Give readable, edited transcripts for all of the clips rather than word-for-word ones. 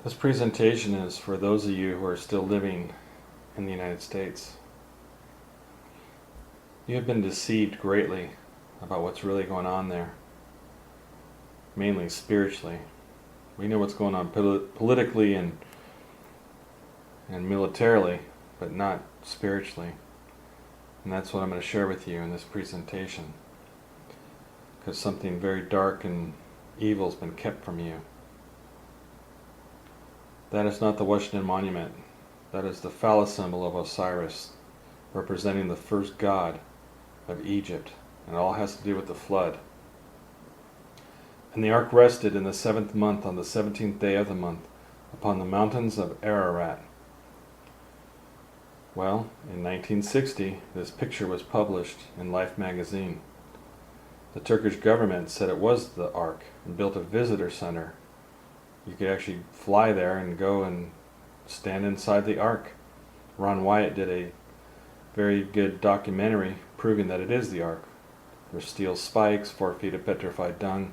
This presentation is for those of you who are still living in the United States. You have been deceived greatly about what's really going on there, mainly spiritually. We know what's going on politically and militarily, but not spiritually. And that's what I'm going to share with you in this presentation, because something very dark and evil has been kept from you. That is not the Washington Monument. That is the phallus symbol of Osiris, representing the first god of Egypt, and it all has to do with the flood. And the ark rested in the 7th month on the 17th day of the month upon the mountains of Ararat. Well, in 1960, this picture was published in Life magazine. The Turkish government said it was the ark and built a visitor center. You could actually fly there and go and stand inside the ark. Ron Wyatt did a very good documentary proving that it is the ark. There's steel spikes, 4 feet of petrified dung,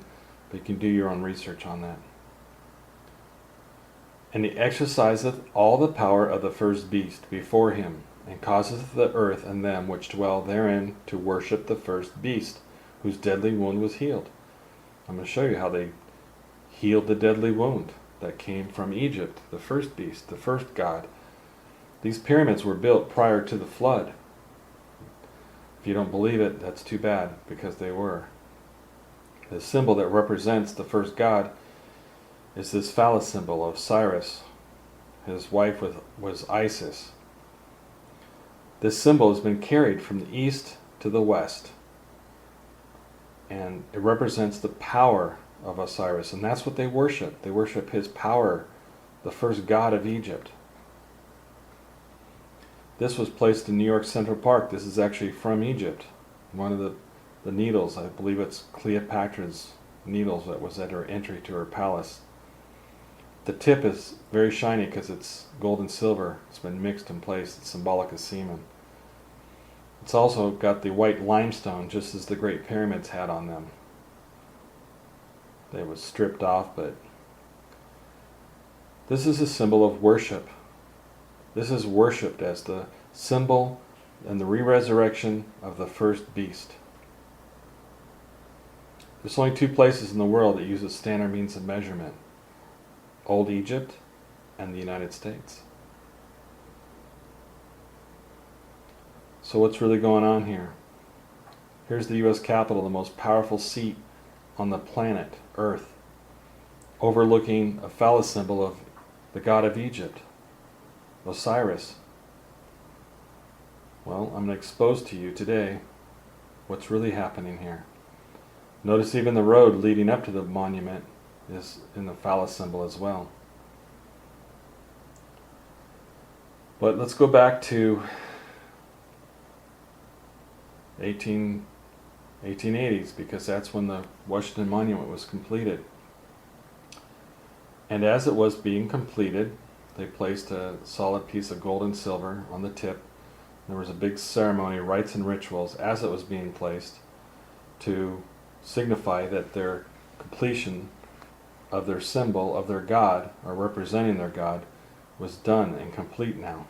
but you can do your own research on that. And he exerciseth all the power of the first beast before him, and causeth the earth and them which dwell therein to worship the first beast, whose deadly wound was healed. I'm going to show you how they healed the deadly wound that came from Egypt, the first beast, the first god. These pyramids were built prior to the flood. If you don't believe it, that's too bad, because they were. The symbol that represents the first god is this phallus symbol of Osiris. His wife was Isis. This symbol has been carried from the east to the west, and it represents the power of Osiris, and that's what they worship. They worship his power, the first god of Egypt. This was placed in New York Central Park. This is actually from Egypt. One of the needles, I believe it's Cleopatra's needles, that was at her entry to her palace. The tip is very shiny because it's gold and silver. It's been mixed in place. It's symbolic of semen. It's also got the white limestone, just as the Great Pyramids had on them. They was stripped off, but this is a symbol of worship. This is worshipped as the symbol and the re-resurrection of the first beast. There's only 2 places in the world that use a standard means of measurement: Old Egypt and the United States. So what's really going on here? Here's the U.S. Capitol, the most powerful seat on the planet Earth, overlooking a phallus symbol of the god of Egypt, Osiris. Well, I'm going to expose to you today what's really happening here. Notice even the road leading up to the monument is in the phallus symbol as well. But let's go back to 1880s, because that's when the Washington Monument was completed. And as it was being completed, they placed a solid piece of gold and silver on the tip. There was a big ceremony, rites and rituals, as it was being placed, to signify that their completion of their symbol of their god, or representing their god, was done and complete now.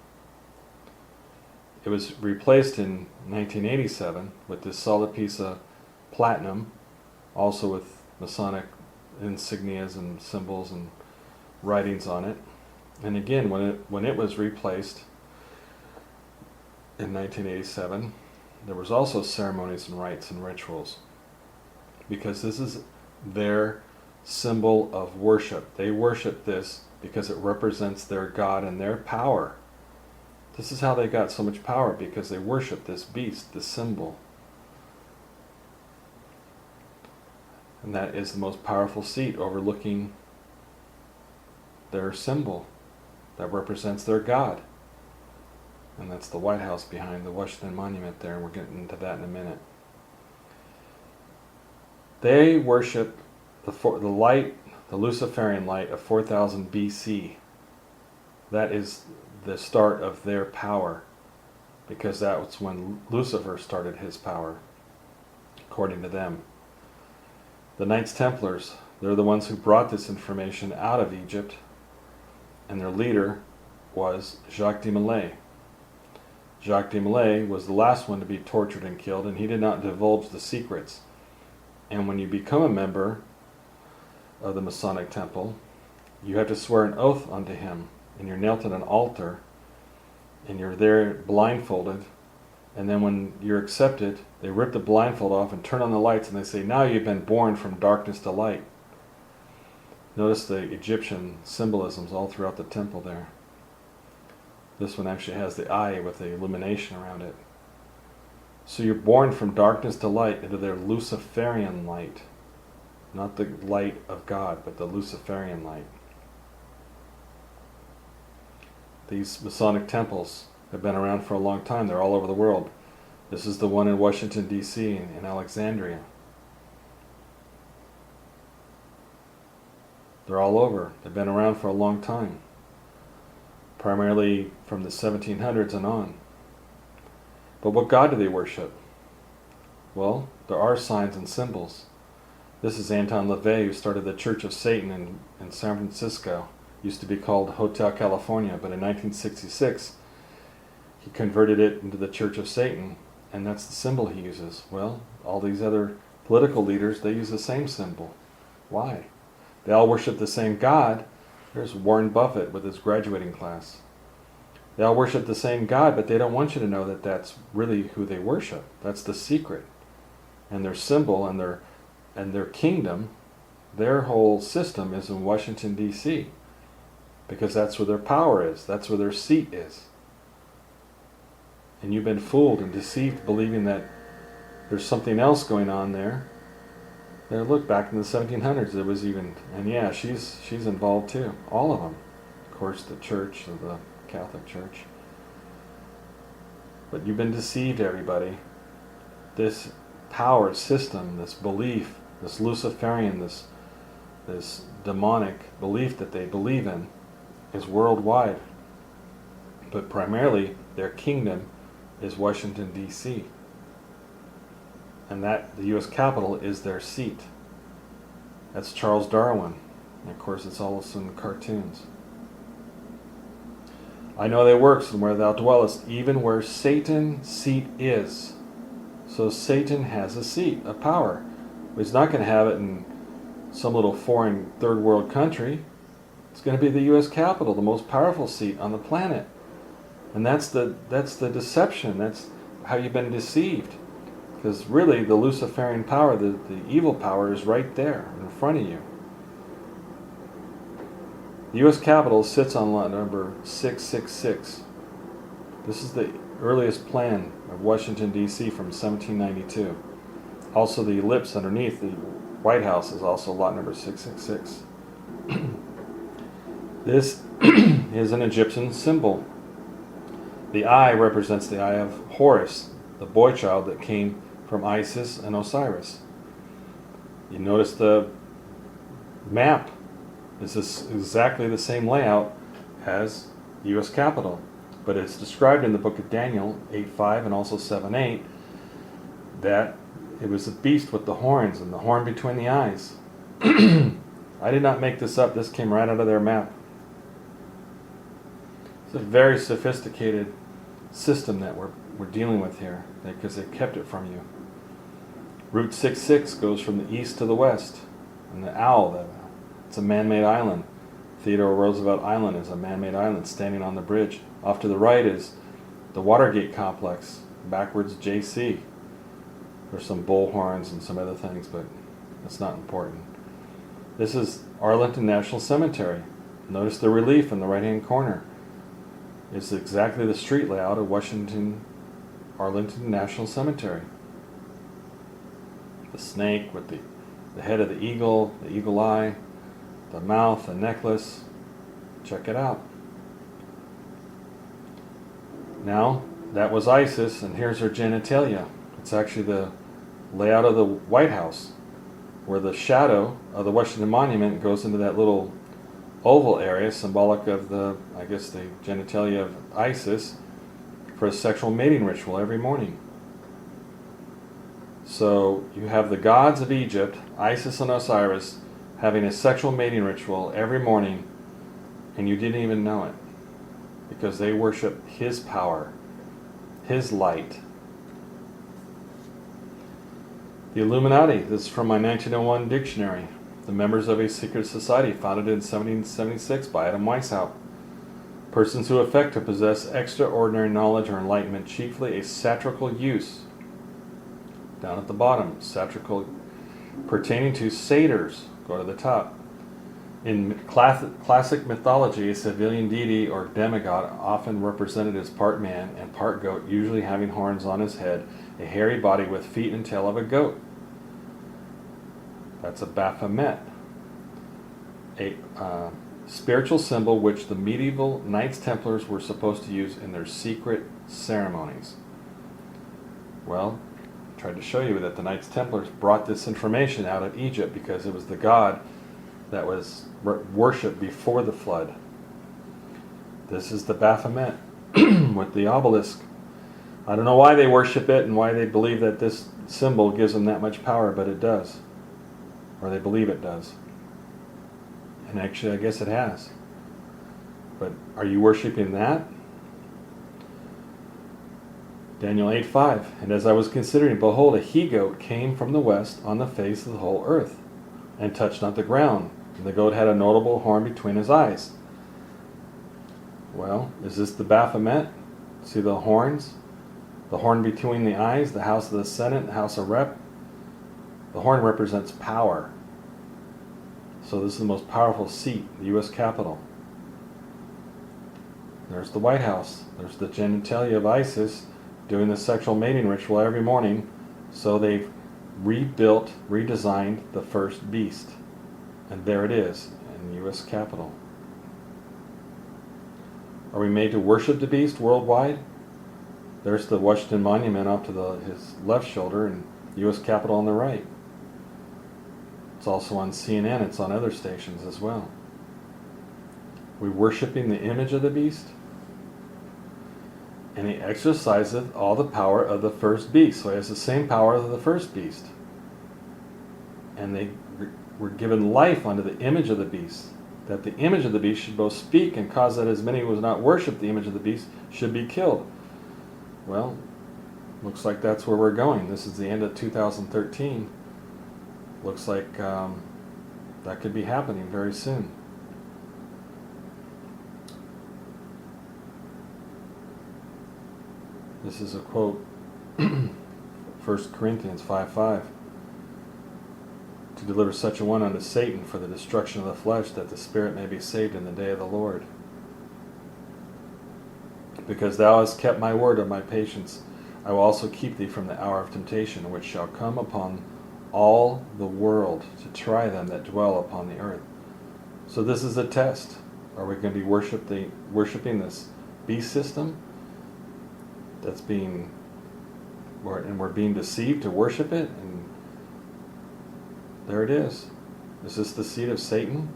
It was replaced in 1987 with this solid piece of platinum, also with Masonic insignias and symbols and writings on it. And again, when it was replaced in 1987, there was also ceremonies and rites and rituals, because this is their symbol of worship. They worship this because it represents their god and their power. This is how they got so much power, because they worship this beast, this symbol. And that is the most powerful seat overlooking their symbol that represents their god. And that's the White House behind the Washington Monument there, and we're getting into that in a minute. They worship the light, the Luciferian light of 4000 BC. That is the start of their power, because that was when Lucifer started his power, according to them. The Knights Templars, they're the ones who brought this information out of Egypt and their leader was Jacques de Molay. Jacques de Molay was the last one to be tortured and killed, and he did not divulge the secrets. And when you become a member of the Masonic temple, you have to swear an oath unto him, and you're knelt at an altar, and you're there blindfolded, and then when you're accepted, they rip the blindfold off and turn on the lights, and they say, now you've been born from darkness to light. Notice the Egyptian symbolisms all throughout the temple there. This one actually has the eye with the illumination around it. So you're born from darkness to light into their Luciferian light. Not the light of God, but the Luciferian light. These Masonic temples have been around for a long time. They're all over the world. This is the one in Washington, D.C., in Alexandria. They're all over. They've been around for a long time. Primarily from the 1700s and on. But what God do they worship? Well, there are signs and symbols. This is Anton LaVey, who started the Church of Satan in San Francisco. Used to be called Hotel California, but in 1966 he converted it into the Church of Satan, and that's the symbol he uses. Well, all these other political leaders, they use the same symbol. Why? They all worship the same God. There's Warren Buffett with his graduating class. They all worship the same God, but they don't want you to know that that's really who they worship. That's the secret. And their symbol and their kingdom, their whole system is in Washington, D.C., because that's where their power is. That's where their seat is. And you've been fooled and deceived believing that there's something else going on there. There, look, back in the 1700s there was even, and yeah, she's involved too. All of them. Of course, the church, the Catholic Church. But you've been deceived, everybody. This power system, this belief, this Luciferian, this demonic belief that they believe in is worldwide. But primarily, their kingdom is Washington, D.C. And that, the U.S. Capitol, is their seat. That's Charles Darwin. And of course, it's also in cartoons. I know they works and where thou dwellest, even where Satan's seat is. So Satan has a seat, a power. But he's not going to have it in some little foreign third world country. It's going to be the U.S. Capitol, the most powerful seat on the planet. And that's the deception. That's how you've been deceived. Because really, the Luciferian power, the evil power, is right there in front of you. The U.S. Capitol sits on lot number 666. This is the earliest plan of Washington, D.C. from 1792. Also, the ellipse underneath the White House is also lot number 666. This is an Egyptian symbol. The eye represents the eye of Horus, the boy child that came from Isis and Osiris. You notice the map is this exactly the same layout as the U.S. Capitol, but it's described in the book of Daniel 8:5 and also 7:8 that it was a beast with the horns and the horn between the eyes. I did not make this up. This came right out of their map. It's a very sophisticated system that we're dealing with here, because they kept it from you. Route 66 goes from the east to the west, and the owl, it's a man-made island. Theodore Roosevelt Island is a man-made island standing on the bridge. Off to the right is the Watergate complex, backwards JC. There's some bullhorns and some other things, but that's not important. This is Arlington National Cemetery. Notice the relief in the right-hand corner. It's exactly the street layout of Arlington National Cemetery. The snake with the head of the eagle eye, the mouth, the necklace. Check it out. Now, that was Isis, and here's her genitalia. It's actually the layout of the White House, where the shadow of the Washington Monument goes into that little oval area, symbolic of the genitalia of Isis, for a sexual mating ritual every morning. So you have the gods of Egypt, Isis and Osiris, having a sexual mating ritual every morning And you didn't even know it. Because they worship his power, his light. The Illuminati, this is from my 1901 dictionary. The members of a secret society founded in 1776 by Adam Weishaupt. Persons who affect to possess extraordinary knowledge or enlightenment, chiefly a satirical use. Down at the bottom, satirical pertaining to satyrs. Go to the top. In classic mythology, a civilian deity or demigod, often represented as part man and part goat, usually having horns on his head, a hairy body with feet and tail of a goat. That's a Baphomet, a spiritual symbol which the medieval Knights Templars were supposed to use in their secret ceremonies. Well, I tried to show you that the Knights Templars brought this information out of Egypt because it was the god that was worshipped before the flood. This is the Baphomet with the obelisk. I don't know why they worship it and why they believe that this symbol gives them that much power, but it does. Or they believe it does. And actually, I guess it has. But are you worshiping that? Daniel 8:5. And as I was considering, behold, a he-goat came from the west on the face of the whole earth, and touched not the ground. And the goat had a notable horn between his eyes. Well, is this the Baphomet? See the horns? The horn between the eyes, the House of the Senate, the House of Rep. The horn represents power. So this is the most powerful seat, the U.S. Capitol. There's the White House. There's the genitalia of Isis doing the sexual mating ritual every morning. So they've rebuilt, redesigned the first beast. And there it is in the U.S. Capitol. Are we made to worship the beast worldwide? There's the Washington Monument off to his left shoulder and the U.S. Capitol on the right. It's also on CNN. It's on other stations as well. We're worshiping the image of the beast. And he exerciseth all the power of the first beast. So he has the same power as the first beast. And they were given life unto the image of the beast. That the image of the beast should both speak and cause that as many who would not worship the image of the beast should be killed. Well, looks like that's where we're going. This is the end of 2013. Looks like that could be happening very soon. This is a quote, 1 Corinthians 5:5. To deliver such a one unto Satan for the destruction of the flesh, that the spirit may be saved in the day of the Lord. Because thou hast kept my word of my patience, I will also keep thee from the hour of temptation, which shall come upon all the world to try them that dwell upon the earth. So this is a test. Are we going to be worshiping this beast system that's being, and we're being deceived to worship it? And there it is. Is this the seat of Satan?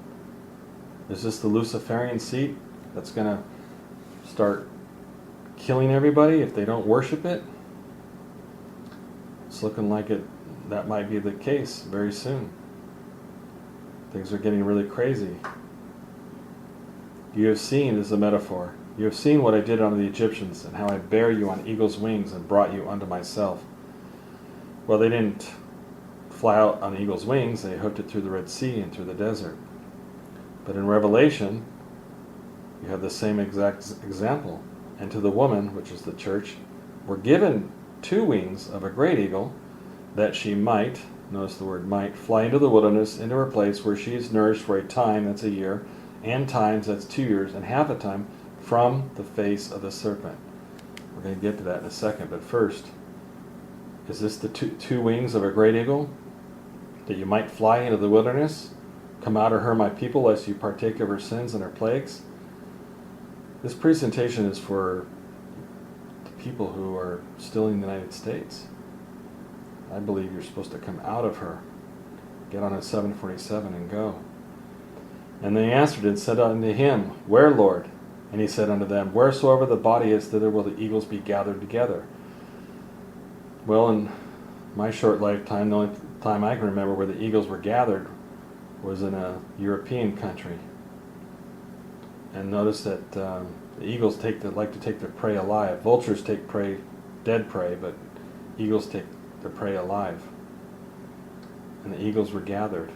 Is this the Luciferian seat that's going to start killing everybody if they don't worship it? It's looking like that might be the case very soon. Things are getting really crazy. You have seen, this is a metaphor, you have seen what I did unto the Egyptians, and how I bare you on eagle's wings and brought you unto myself. Well, they didn't fly out on eagle's wings, they hooked it through the Red Sea and through the desert. But in Revelation, you have the same exact example. And to the woman, which is the church, were given 2 wings of a great eagle, that she might, notice the word might, fly into the wilderness, into her place where she is nourished for a time, that's a year, and times, that's 2 years, and half a time, from the face of the serpent. We're going to get to that in a second, but first, is this the two wings of a great eagle? That you might fly into the wilderness? Come out of her, my people, lest you partake of her sins and her plagues? This presentation is for the people who are still in the United States. I believe you're supposed to come out of her, get on a 747 and go. And they answered and said unto him, Where, Lord? And he said unto them, Wheresoever the body is, thither will the eagles be gathered together. Well, in my short lifetime, the only time I can remember where the eagles were gathered was in a European country. And notice that the eagles like to take their prey alive. Vultures take dead prey, but eagles take their prey alive. And the eagles were gathered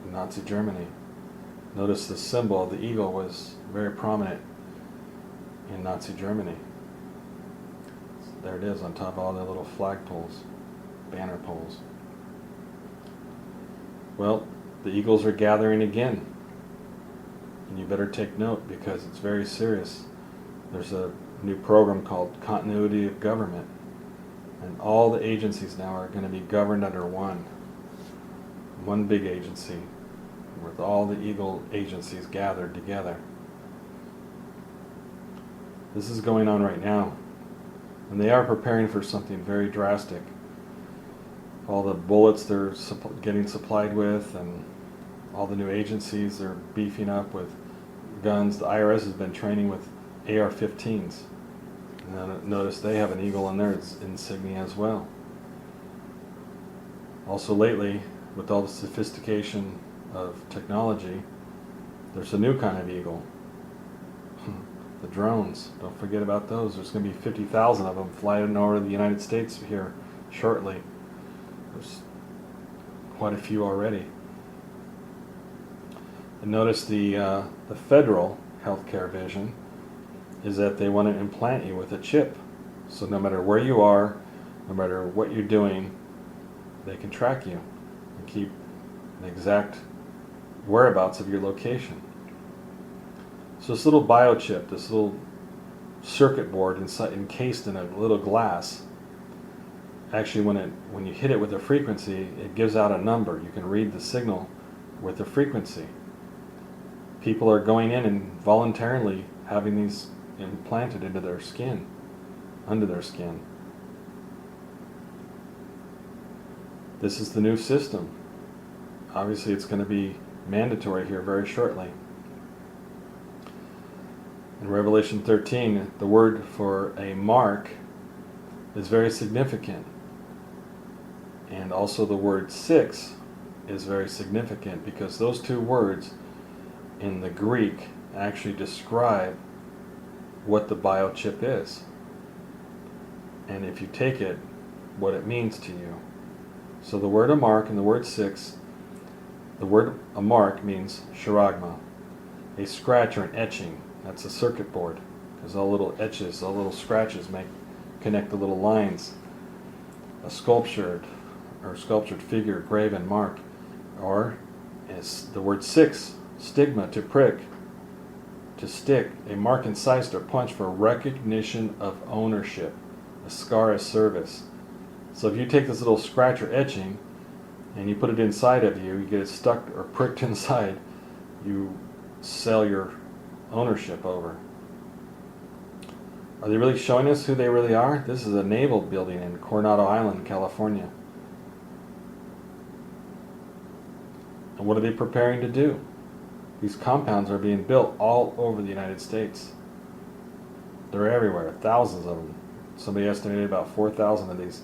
in Nazi Germany. Notice the symbol of the eagle was very prominent in Nazi Germany. There it is on top of all the little flagpoles, banner poles. Well, the eagles are gathering again. And you better take note because it's very serious. There's a new program called Continuity of Government. And all the agencies now are going to be governed under one big agency with all the eagle agencies gathered together. This is going on right now. And they are preparing for something very drastic. All the bullets they're getting supplied with and all the new agencies they're beefing up with guns. The IRS has been training with AR-15s. And notice they have an eagle in their insignia as well. Also lately, with all the sophistication of technology, there's a new kind of eagle. The drones. Don't forget about those. There's going to be 50,000 of them flying over the United States here shortly. There's quite a few already. And notice the federal healthcare vision is that they want to implant you with a chip. So no matter where you are, no matter what you're doing, they can track you and keep an exact whereabouts of your location. So this little biochip, this little circuit board encased in a little glass, actually when you hit it with a frequency, it gives out a number. You can read the signal with the frequency. People are going in and voluntarily having these implanted into their skin, under their skin. This is the new system. Obviously it's going to be mandatory here very shortly. In Revelation 13, the word for a mark is very significant. And also the word 6 is very significant because those two words in the Greek actually describe what the biochip is. And if you take it, what it means to you. So the word a mark and the word 6, the word a mark means charagma, a scratch or an etching. That's a circuit board, because all little etches, all little scratches connect the little lines. A sculptured figure, graven mark, or is the word 6, stigma, to prick, to stick, a mark incised or punch for recognition of ownership, a scar of service. So if you take this little scratch or etching and you put it inside of you, you get it stuck or pricked inside, you sell your ownership over. Are they really showing us who they really are? This is a naval building in Coronado Island, California. And what are they preparing to do? These compounds are being built all over the United States. They're everywhere, thousands of them. Somebody estimated about 4,000 of these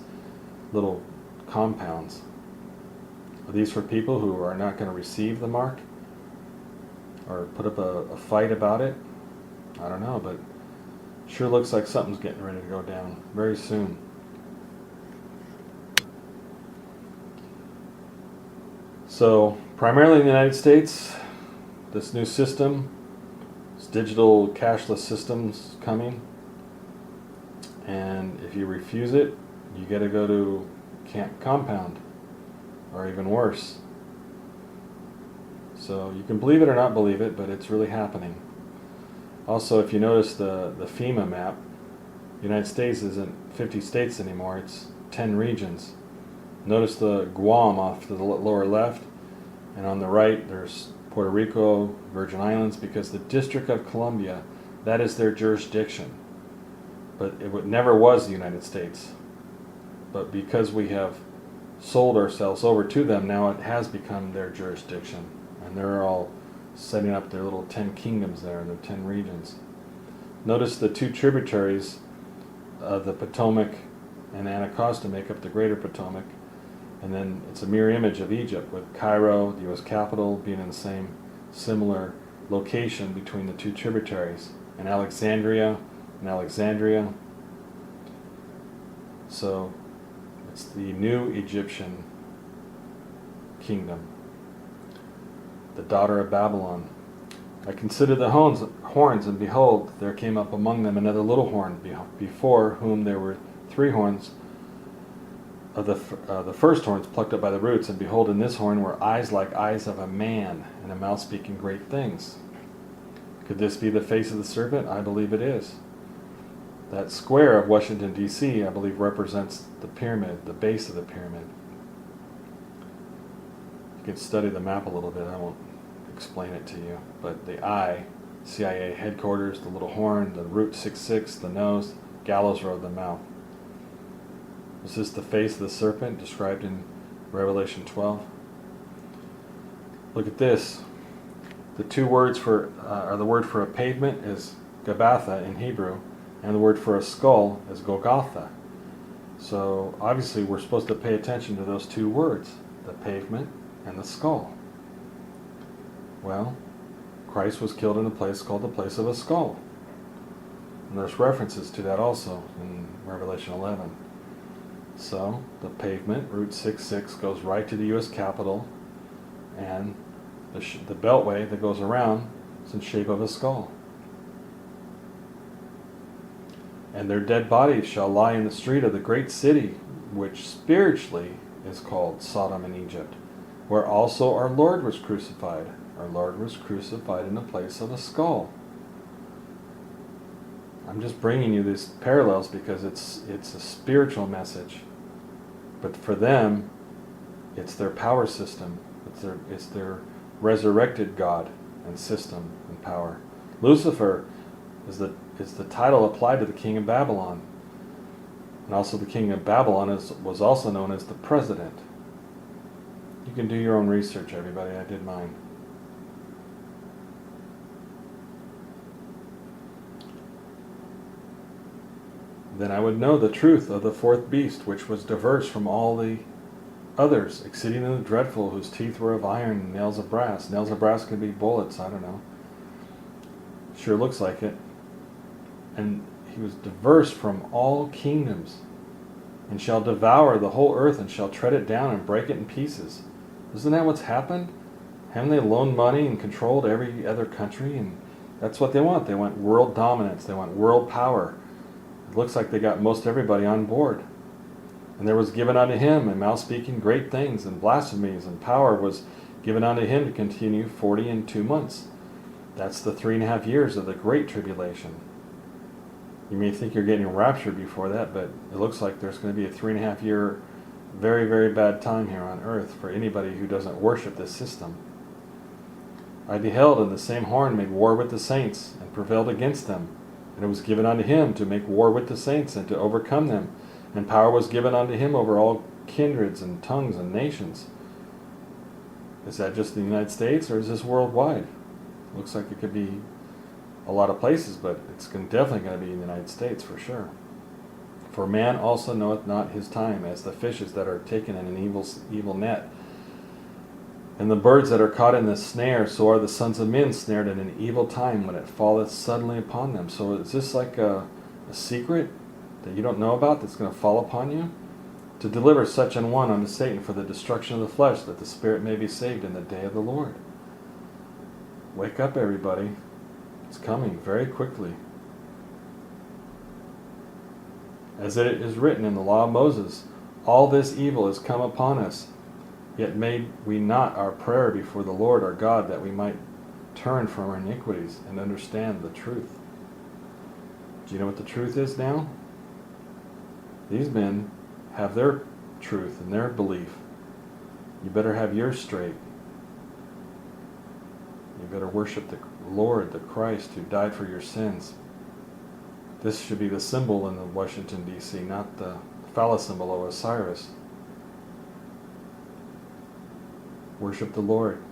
little compounds. Are these for people who are not going to receive the mark? Or put up a fight about it? I don't know, but sure looks like something's getting ready to go down very soon. So, primarily in the United States, this new system, this digital cashless system's coming. And if you refuse it, you got to go to camp compound, or even worse. So you can believe it or not believe it, but it's really happening. Also, if you notice the FEMA map, the United States isn't 50 states anymore, it's 10 regions. Notice the Guam off to the lower left, and on the right there's Puerto Rico, Virgin Islands, because the District of Columbia, that is their jurisdiction. But it never was the United States. But because we have sold ourselves over to them, now it has become their jurisdiction. And they're all setting up their little 10 kingdoms there, their 10 regions. Notice the two tributaries of the Potomac and Anacostia make up the Greater Potomac. And then it's a mirror image of Egypt, with Cairo, the U.S. capital, being in the same similar location between the two tributaries, in Alexandria and Alexandria. So it's the new Egyptian kingdom, the daughter of Babylon. I considered the horns, and behold, there came up among them another little horn, before whom there were 3 horns of the first horns plucked up by the roots, and behold, in this horn were eyes like eyes of a man, and a mouth speaking great things. Could this be the face of the serpent? I believe it is. That square of Washington, D.C., I believe represents the pyramid, the base of the pyramid. You can study the map a little bit. I won't explain it to you. But the eye, CIA headquarters, the little horn, the root 66, the nose, gallows road, the mouth. Is this the face of the serpent described in Revelation 12? Look at this. The 2 words for, the word for a pavement is Gabbatha in Hebrew, and the word for a skull is Golgotha. So obviously we're supposed to pay attention to those 2 words, the pavement and the skull. Well, Christ was killed in a place called the place of a skull. And there's references to that also in Revelation 11. So the pavement, Route 66, goes right to the U.S. Capitol, and the beltway that goes around is in shape of a skull. And their dead bodies shall lie in the street of the great city, which spiritually is called Sodom and Egypt, where also our Lord was crucified. Our Lord was crucified in the place of a skull. I'm just bringing you these parallels because it's a spiritual message. But for them, it's their power system. It's their resurrected God and system and power. Lucifer is the title applied to the king of Babylon. And also the king of Babylon was also known as the president. You can do your own research, everybody. I did mine. Then I would know the truth of the 4th beast, which was diverse from all the others, exceedingly dreadful, whose teeth were of iron and nails of brass. Nails of brass could be bullets, I don't know. Sure looks like it. And he was diverse from all kingdoms, and shall devour the whole earth, and shall tread it down and break it in pieces. Isn't that what's happened? Haven't they loaned money and controlled every other country? And that's what they want. They want world dominance. They want world power. It looks like they got most everybody on board. And there was given unto him a mouth speaking great things, and blasphemies, and power was given unto him to continue 42 months. That's the 3.5 years of the Great Tribulation. You may think you're getting raptured before that, but it looks like there's going to be a 3.5 year very, very bad time here on earth for anybody who doesn't worship this system. I beheld, and the same horn made war with the saints, and prevailed against them. And it was given unto him to make war with the saints, and to overcome them. And power was given unto him over all kindreds and tongues and nations. Is that just the United States, or is this worldwide? Looks like it could be a lot of places, but it's definitely going to be in the United States for sure. For man also knoweth not his time, as the fishes that are taken in an evil net. And the birds that are caught in the snare, so are the sons of men snared in an evil time, when it falleth suddenly upon them. So is this like a secret that you don't know about that's going to fall upon you? To deliver such an one unto Satan for the destruction of the flesh, that the spirit may be saved in the day of the Lord. Wake up, everybody. It's coming very quickly. As it is written in the law of Moses, all this evil is come upon us. Yet made we not our prayer before the Lord our God, that we might turn from our iniquities and understand the truth. Do you know what the truth is now? These men have their truth and their belief. You better have yours straight. You better worship the Lord, the Christ, who died for your sins. This should be the symbol in the Washington, D.C., not the phallus symbol of Osiris. Worship the Lord,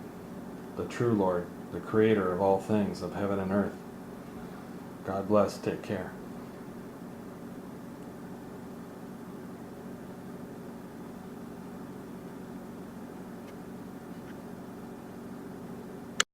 the true Lord, the creator of all things, of heaven and earth. God bless. Take care.